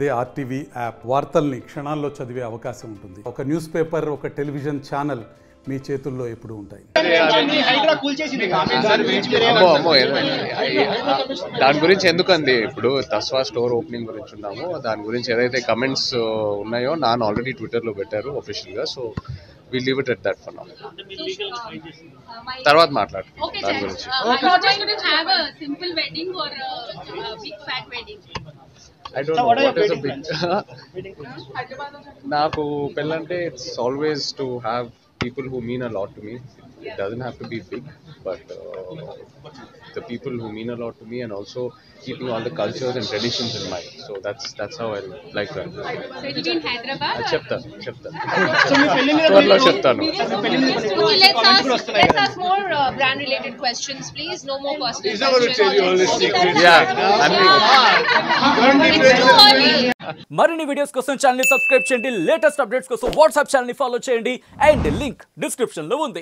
అదే RTV app వార్తల్ని క్షణాల్లో చదివే అవకాశం ఉంటుంది. ఒక న్యూస్ పేపర్, ఒక టెలివిజన్ ఛానల్ మీ చేతుల్లో ఎప్పుడూ ఉంటాయి. దాని గురించి ఎందుకండి, ఇప్పుడు తస్వా స్టోర్ ఓపెనింగ్ గురించి ఉన్నాము, దాని గురించి ఏదైతే కమెంట్స్ ఉన్నాయో నాన్న ఆల్రెడీ ట్విట్టర్లో పెట్టారు ఒఫీషియల్గా. So we leave it at that for now. తర్వాత మాట్లాడు దాని గురించి. I don't know what is a big నాకు పెళ్ళంటే it's always to have people who mean a lot to me. It doesn't have to be big, but the people who mean a lot to me, and also keeping all the cultures and traditions in mind. So that's how I like that. So it will be in Hyderabad? చెప్తా త్వరలో చెప్తాను. Let's ask more brand related questions, please. No more personal questions. మరిన్ని videos కోసం channel ని subscribe చేయండి. Latest updates కోసం WhatsApp channel ని follow చేయండి. అండ్ లింక్ డిస్క్రిప్షన్ లో ఉంది.